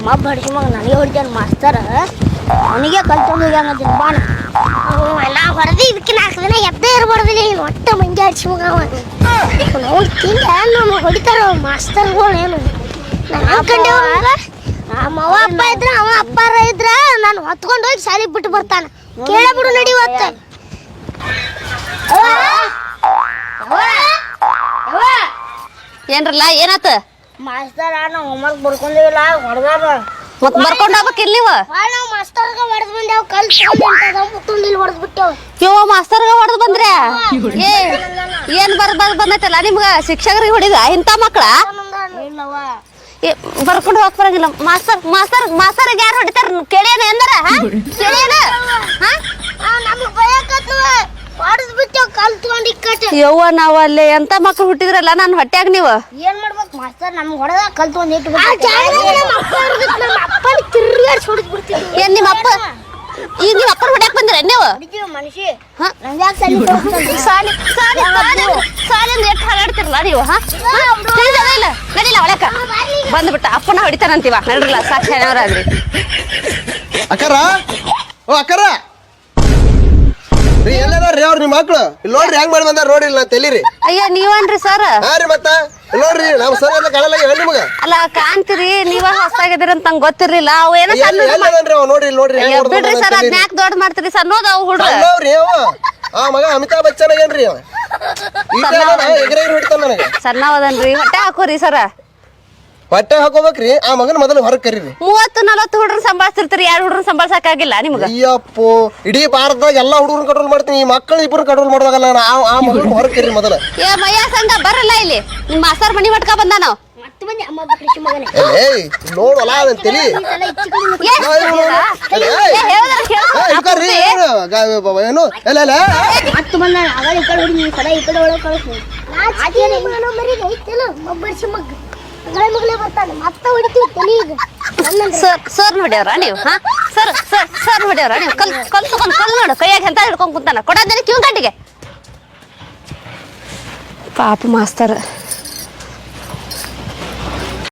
ಮಬ್ಬ ಹಡಿಸಿ ಮಗ ನನಗೆ ಹೊಡಿತಾನೆ ಮಾಸ್ತರ್ ಅವನಿಗೆ ಕಲ್ತ್ಕೊಂಡು ಹೋಗ್ಯಾಂಗಂತೀನಿ ಬಾಣ ಎಲ್ಲ ಹೊಡೆದು ಇದಕ್ಕೆ 4 ದಿನ ಎದ್ದೇ ಇರ್ಬಾರ್ದಿಲ್ಲ ಏನು ಒಟ್ಟ ಮಂಗೆ ಹಡಿಸಿ ಮಗ ಅವ್ನು ತಿಂದ ನಮ್ಮ ಹೊಡಿತಾರ ಮಾಸ್ತರ್ಗಳು ಏನು ನಮ್ಮ ಅವ್ವ ಅಪ್ಪ ಇದ್ರ ಅವ ಅಪ್ಪಾರ ಇದ್ರ ನಾನು ಹೊತ್ಕೊಂಡು ಹೋಗಿ ಶಾಲೆಗೆ ಬಿಟ್ಟು ಬರ್ತಾನೆ ಕೇಳ ಬಿಡು ನಡಿ ಹೊತ್ತ ಏನ್ರಲ್ಲ ಏನಾತ ಮಾಸ್ತರ್ ನಾವು ಹೋಮ್ವರ್ಕ್ ಬರ್ಕೊಂಡಿಲ್ಲ ಹೊಡೆದಾರ ಮತ್ ಬರ್ಕೊಂಡ್ ಹೋಗ್ಬೇಕಿಲ್ ನೀವು ನಾವು ಮಾಸ್ತರ್ಗ ಹೊಡೆದ್ ಬಂದೇವ್ ಕಲ್ತ್ಕೊಂಡಿಲ್ಲ ಹೊಡೆದ್ ಬಿಟ್ಟೇವ್ ಯವ್ವ ಮಾಸ್ತರ್ಗ ಹೊಡೆದ್ ಬಂದ್ರೆ ಏನ್ ಬಂದೈತಲ್ಲ ನಿಮ್ಗ ಶಿಕ್ಷಕರಿಗೆ ಹೊಡಿದ ಇಂಥ ಮಕ್ಳ ಬರ್ಕೊಂಡು ಹೋಗ್ ಬರಂಗಿಲ್ಲ ಮಾಸ್ತರ್ಗೆ ಯಾರು ಹೊಡಿತಾರ ಕೇಳೇನ ಎಂದಾರ ಕೇಳೇನ ಯವ್ವ ನಾವ್ ಅಲ್ಲಿ ಎಂತ ಮಕ್ಳು ಹುಟ್ಟಿದ್ರಲ್ಲ ನಾನ್ ಹೊಟ್ಯಾಗ ನೀವು ಏನ್ ಮಾಡ್ಬೇಕು ಮಾಸ್ತರ್ ನಮ್ಗೆ ಹೊಡೆದ ಕಲ್ತ್ಕೊಂಡ್ ಏನ್ ನಿಮ್ಮ ಅಪ್ಪ ಈಗ ನಿಮ್ಮ ಅಪ್ಪನ ಹೊಡ್ಯಾಕ್ ಬಂದಿರ ನೀವು ಮನುಷ್ಯ ಸಾಲಿಂದ ಎಷ್ಟು ಹಾಗಾಡ್ತಿರಲ್ಲ ನೀವು ಇಲ್ಲ ನಡಿಲ್ಲ ಒಳಕ ಬಂದ್ಬಿಟ್ಟ ಅಪ್ಪನ ಹೊಡಿತಾನಂತೀವ ನಡ್ರಲ್ಲ ಸಾಕ್ಷಿ ಏನಾದ್ರಿ ಅಕ್ಕರ ಓ ಅಕ್ಕರ ರೀ ಎಲ್ಲದಾರ್ರಿ ಅವ್ರ ನಿಮ್ಮ ಮಕ್ಳು ಇಲ್ಲಿ ನೋಡ್ರಿ ಹೆಂಗ್ ಮಾಡಿ ಬಂದಾರ ನೋಡ್ರಿ ಇಲ್ಲ ತೆಲೀರಿ ಅಯ್ಯ ನೀವನ್ರಿ ಸರ್ ಹಾ ರೀ ಮತ್ತ ನೋಡ್ರಿ ನಾವ್ ಸರ್ ಎಲ್ಲ ಕಾಣಲ್ಲ ನಿಮಗ ಅಲ್ಲ ಕಾಣ್ತೀರಿ ನೀವ ಹೊಸಾಗಿದ್ದೀರಿ ಅಂತ ನಂಗೆ ಗೊತ್ತಿರ್ಲಿಲ್ಲ ಅವು ಏನೋ ಎಲ್ಲದನ್ರಿ ಅವ್ ನೋಡ್ರಿ ನೋಡ್ರಿ ಬಿಡ್ರಿ ಸರ್ ಅದ್ನ ಯಾಕೆ ದೊಡ್ಡ ಮಾಡ್ತೀರಿ ಸಣ್ಣೋದ ಅವು ಹುಡ್ರು ಅಲ್ಲವ್ರಿ ಅವ ಆ ಮಗ ಅಮಿತಾಬ್ ಬಚ್ಚನ್ ಏನ್ರಿ ಅವ ಎಗ್ರೆ ಹೊಡಿತಾನ ನನಗೆ ಸಣ್ಣವದನ್ರಿ ಹೊಟ್ಟೆ ಹಾಕೋರಿ ಸರ ಹೊಟ್ಟೆ ಹಾಕೋಬೇಕ್ರಿ ಆ ಮಗನ ಮೊದಲು ಹೊರಗೆ ಕರೀರಿ 30-40 ಹುಡ್ರನ್ನ ಸಂಭಾಳಿಸ್ತಿರ್ತೀರಿ 2 ಹುಡ್ರನ್ನ ಸಂಭಾಳ್ಸಕ್ಕಾಗಿಲ್ಲ ನಿಮ್ಗೆ ಅಯ್ಯಪ್ಪೋ ಇಡೀ ಭಾರತದಾಗ ಎಲ್ಲಾ ಹುಡುಗರನ್ನ ಕಂಟ್ರೋಲ್ ಮಾಡ್ತೀನಿ ಈ ಮಕ್ಕಳು ಇಬ್ಬರು ಕಂಟ್ರೋಲ್ ಮಾಡೋದಾಗಲ್ಲ ಆ ಮಗನ ಹೊರಗೆ ಕರೀರಿ ಮೊದಲು ಏ ಮಯ್ಯ ಸಂಘ ಬರಲ್ಲ ಇಲ್ಲಿ ನಿಮ್ಮ ಮಾಸ್ತರ್ ಮನಿ ಮಟ್ಕ ಬಂದ ನಾವು ನೋಡಲ್ಲ ಅದನ್ನ ತಲಿ ಏನು ಎಲ್ಲ ಸರ್ ನೋಡ್ಯಾರ ನೀವು ಹಾ ಸರ್ ನೋಡ್ಯಾರ ನೀವು ಕಲ್ ತಗೊಂಡ್ ಕಲ್ ನೋಡು ಕೈಯಾಗ ಎಂತ ಹಿಡ್ಕೊಂಡ್ ಕುಂತಾನ ಕೊಡೋದೇನೆ ಕಿವ್ ಗಂಟಿಗೆ ಪಾಪ ಮಾಸ್ತರ್